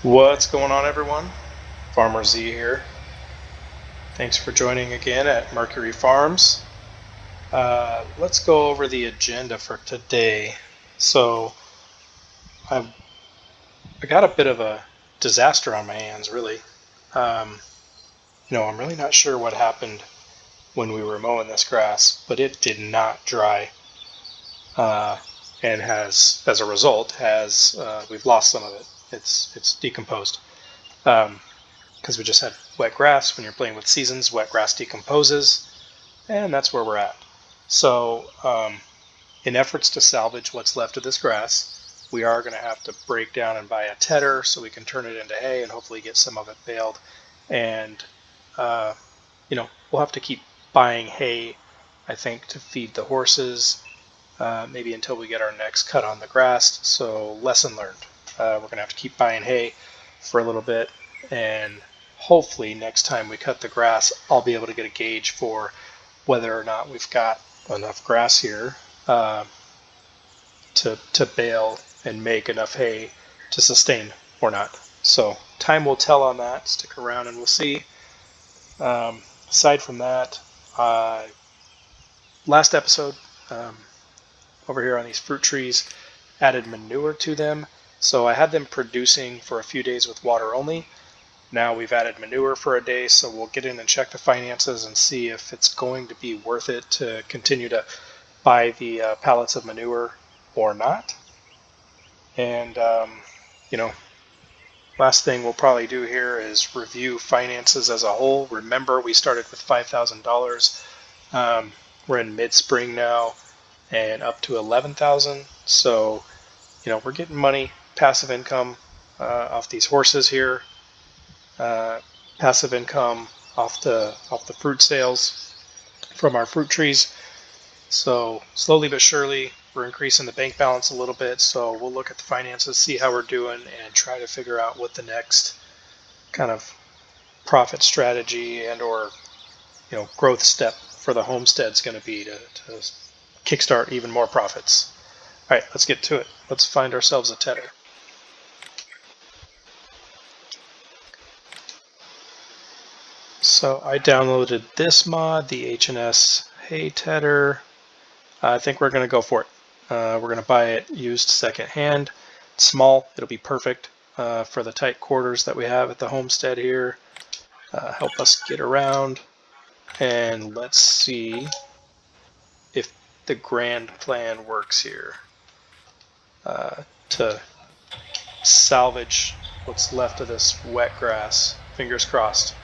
What's going on, everyone? Farmer Z here. Thanks for joining again at Mercury Farms. Let's go over the agenda for today. So I got a bit of a disaster on my hands, really. I'm really not sure what happened when we were mowing this grass, but it did not dry, and has, as a result, we've lost some of it. It's decomposed. Because we just had wet grass. When you're playing with seasons, wet grass decomposes, and that's where we're at. So in efforts to salvage what's left of this grass, we are going to have to break down and buy a tedder so we can turn it into hay and hopefully get some of it baled. And we'll have to keep buying hay, I think, to feed the horses, maybe until we get our next cut on the grass. So lesson learned. We're going to have to keep buying hay for a little bit, and hopefully next time we cut the grass, I'll be able to get a gauge for whether or not we've got enough grass here to bale and make enough hay to sustain or not. So time will tell on that. Stick around and we'll see. Aside from that, last episode, over here on these fruit trees, added manure to them. So I had them producing for a few days with water only. Now we've added manure for a day, so we'll get in and check the finances and see if it's going to be worth it to continue to buy the pallets of manure or not. And, last thing we'll probably do here is review finances as a whole. Remember, we started with $5,000. We're in mid-spring now and up to $11,000. So, we're getting money, passive income off these horses here. Passive income off the fruit sales from our fruit trees. So slowly but surely we're increasing the bank balance a little bit. So we'll look at the finances, see how we're doing, and try to figure out what the next kind of profit strategy and or growth step for the homestead is going to be to kickstart even more profits. All right, let's get to it. Let's find ourselves a tedder. So I downloaded this mod, the H&S Hay Tedder. I think we're going to go for it. We're going to buy it used secondhand. It's small. It'll be perfect for the tight quarters that we have at the homestead here. Help us get around. And let's see if the grand plan works here to salvage what's left of this wet grass. Fingers crossed.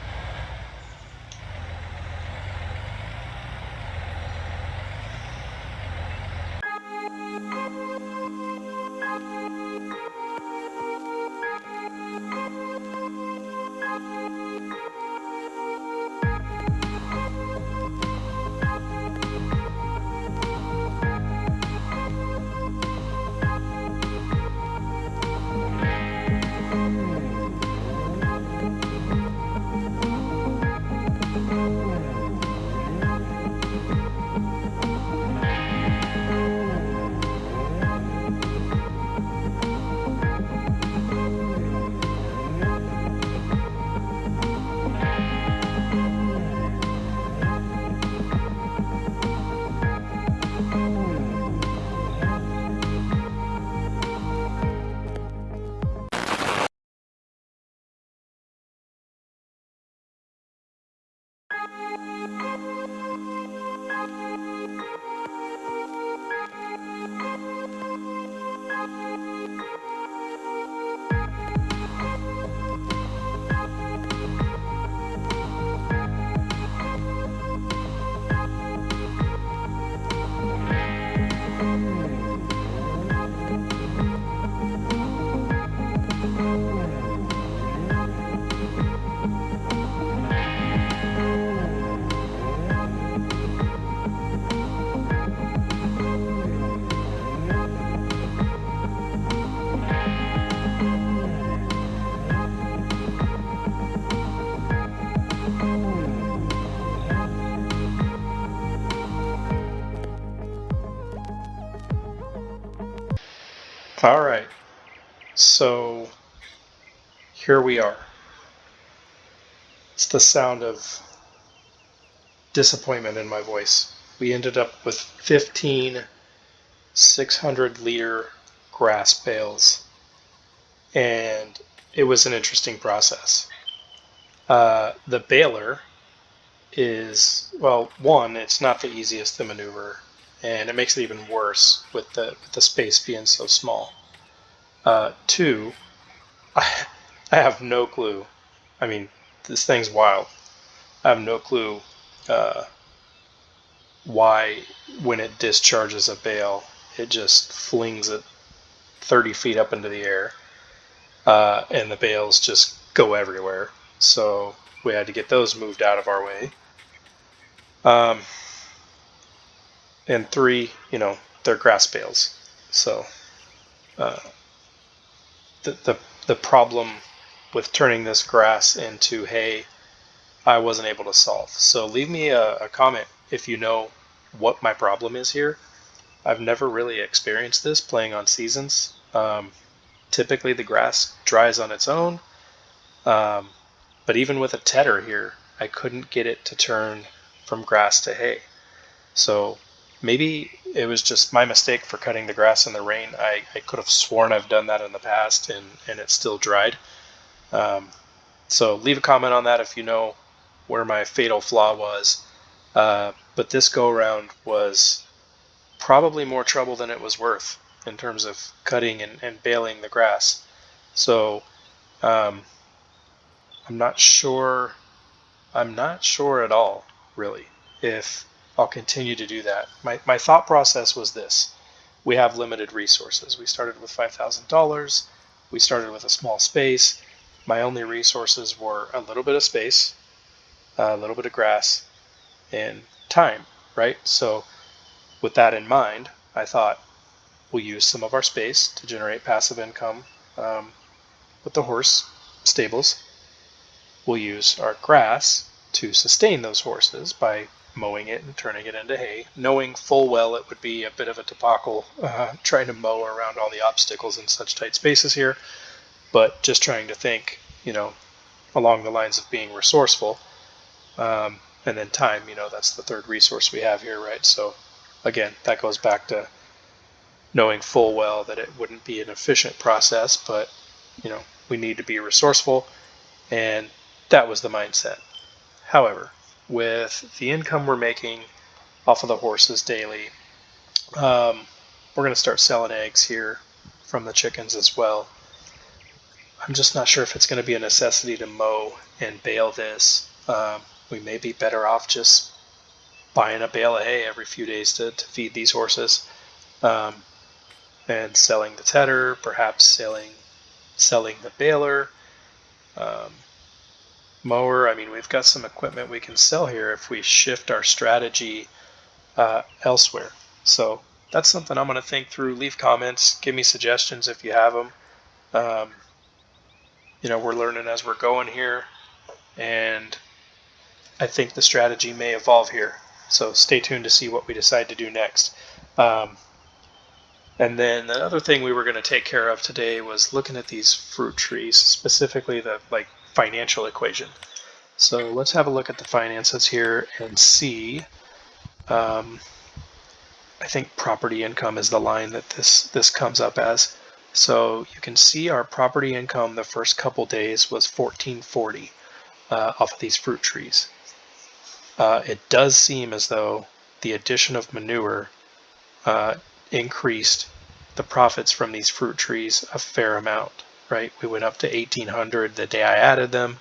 All right, so here we are. It's the sound of disappointment in my voice. We ended up with 15 600-liter grass bales, and it was an interesting process. The baler is, well, one, it's not the easiest to maneuver, and it makes it even worse with the space being so small. Two, I have no clue. I mean, this thing's wild. I have no clue why, when it discharges a bale, it just flings it 30 feet up into the air, and the bales just go everywhere. So we had to get those moved out of our way. And three, they're grass bales. So the problem with turning this grass into hay, I wasn't able to solve. So leave me a comment if you know what my problem is here. I've never really experienced this playing on seasons. Typically the grass dries on its own, but even with a tedder here, I couldn't get it to turn from grass to hay. So maybe it was just my mistake for cutting the grass in the rain. I could have sworn I've done that in the past, and it still dried. So leave a comment on that if you know where my fatal flaw was. But this go-around was probably more trouble than it was worth in terms of cutting and baling the grass. So I'm not sure at all, really, if I'll continue to do that. My thought process was this: we have limited resources. We started with $5,000. We started with a small space. My only resources were a little bit of space, a little bit of grass, and time, right? So with that in mind, I thought we'll use some of our space to generate passive income with the horse stables. We'll use our grass to sustain those horses by mowing it and turning it into hay, knowing full well it would be a bit of a debacle trying to mow around all the obstacles in such tight spaces here, but just trying to think, along the lines of being resourceful. And then time, that's the third resource we have here, right? So again, that goes back to knowing full well that it wouldn't be an efficient process, but we need to be resourceful, and that was the mindset. However, with the income we're making off of the horses daily, we're going to start selling eggs here from the chickens as well. I'm just not sure if it's going to be a necessity to mow and bale this. We may be better off just buying a bale of hay every few days to feed these horses, and selling the tedder, perhaps selling the baler, mower. I mean, we've got some equipment we can sell here if we shift our strategy elsewhere. So that's something I'm going to think through. Leave comments, give me suggestions if you have them. We're learning as we're going here, and I think the strategy may evolve here. So stay tuned to see what we decide to do next. And then the other thing we were going to take care of today was looking at these fruit trees, specifically the financial equation. So let's have a look at the finances here and see. I think property income is the line that this comes up as. So you can see our property income the first couple days was $14.40 off of these fruit trees. It does seem as though the addition of manure increased the profits from these fruit trees a fair amount, right? We went up to $1,800 the day I added them,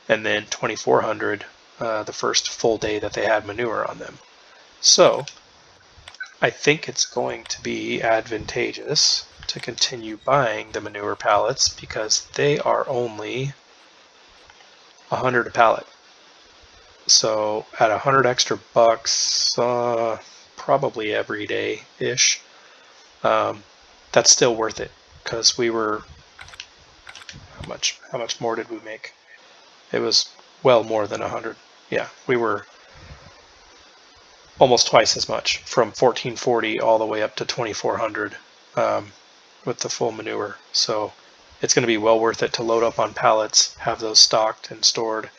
and then $2,400 the first full day that they had manure on them. So I think it's going to be advantageous to continue buying the manure pallets because they are only $100 a pallet. So at $100 extra bucks, probably every day-ish, that's still worth it, because we were, how much more did we make? It was well more than 100. Yeah, we were almost twice as much, from $14.40 all the way up to $2,400 with the full manure. So it's going to be well worth it to load up on pallets, have those stocked and stored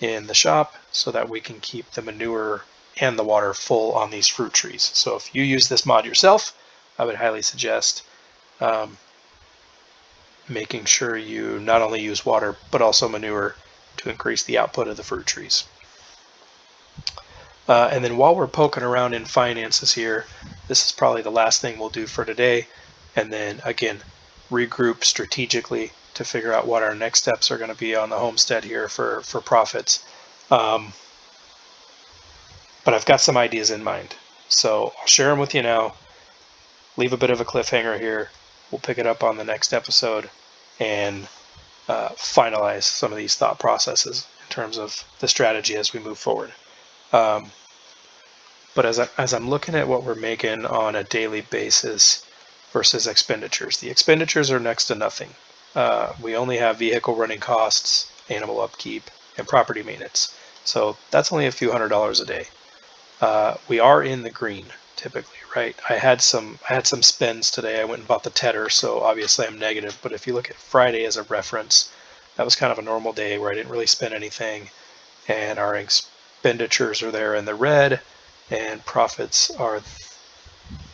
in the shop so that we can keep the manure and the water full on these fruit trees. So if you use this mod yourself, I would highly suggest making sure you not only use water but also manure to increase the output of the fruit trees. And then while we're poking around in finances here, this is probably the last thing we'll do for today. And then again, regroup strategically to figure out what our next steps are going to be on the homestead here for profits. But I've got some ideas in mind. So I'll share them with you now, leave a bit of a cliffhanger here. We'll pick it up on the next episode and finalize some of these thought processes in terms of the strategy as we move forward. But as I'm looking at what we're making on a daily basis versus expenditures, the expenditures are next to nothing. We only have vehicle running costs, animal upkeep, and property maintenance. So that's only a few $100s a day. We are in the green typically, right? I had some spends today. I went and bought the tedder, so obviously I'm negative. But if you look at Friday as a reference, that was kind of a normal day where I didn't really spend anything, and our expenditures are there in the red, and profits are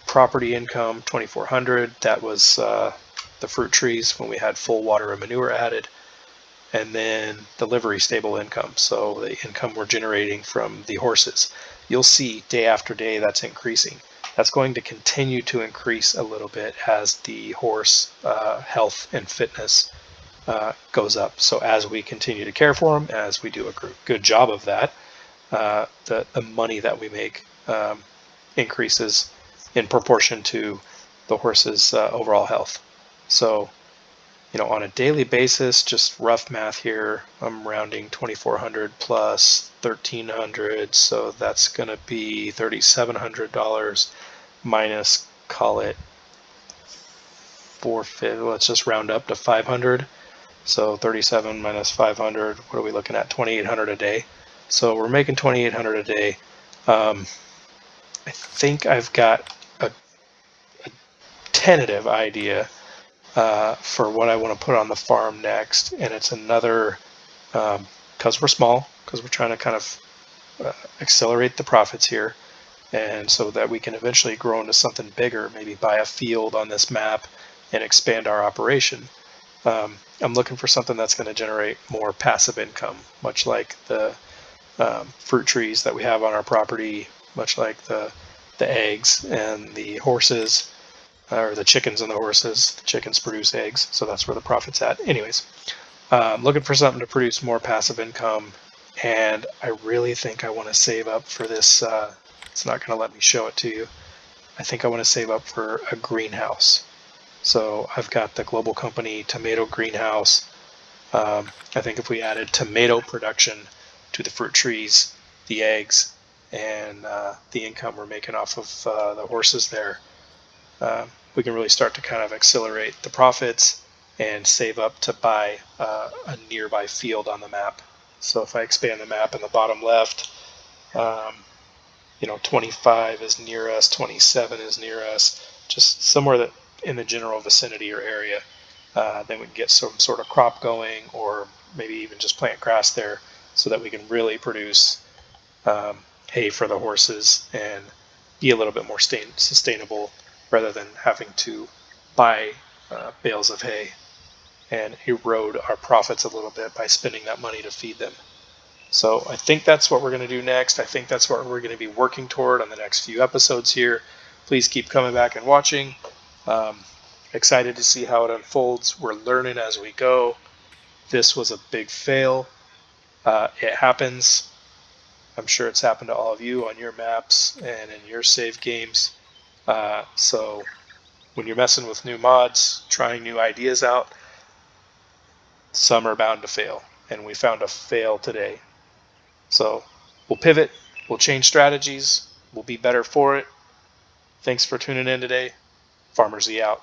property income 2,400. That was the fruit trees when we had full water and manure added, and then the livery stable income, so the income we're generating from the horses. You'll see day after day that's increasing. That's going to continue to increase a little bit as the horse health and fitness goes up. So as we continue to care for them, as we do a good job of that, the money that we make increases in proportion to the horse's overall health. So, on a daily basis, just rough math here, I'm rounding 2,400 plus 1,300, so that's going to be $3,700 minus, call it 450. Let's just round up to 500. So 37 minus 500, what are we looking at? 2,800 a day. So we're making 2,800 a day. I think I've got a tentative idea for what I want to put on the farm next, and it's another, because we're small, because we're trying to kind of accelerate the profits here, and so that we can eventually grow into something bigger, maybe buy a field on this map and expand our operation. I'm looking for something that's going to generate more passive income, much like the fruit trees that we have on our property, much like the eggs and the horses, or the chickens and the horses. The chickens produce eggs, so that's where the profit's at. Anyways, looking for something to produce more passive income, and I really think I want to save up for this. It's not going to let me show it to you. I think I want to save up for a greenhouse. So I've got the Global Company tomato greenhouse. I think if we added tomato production to the fruit trees, the eggs, and the income we're making off of the horses there, we can really start to kind of accelerate the profits and save up to buy a nearby field on the map. So if I expand the map in the bottom left, 25 is near us, 27 is near us, just somewhere that in the general vicinity or area. Then we can get some sort of crop going, or maybe even just plant grass there so that we can really produce hay for the horses and be a little bit more sustainable, rather than having to buy bales of hay and erode our profits a little bit by spending that money to feed them. So I think that's what we're going to do next. I think that's what we're going to be working toward on the next few episodes here. Please keep coming back and watching. Excited to see how it unfolds. We're learning as we go. This was a big fail. It happens. I'm sure it's happened to all of you on your maps and in your save games. So when you're messing with new mods, trying new ideas out, some are bound to fail. And we found a fail today. So we'll pivot, we'll change strategies, we'll be better for it. Thanks for tuning in today. Farmer Z out.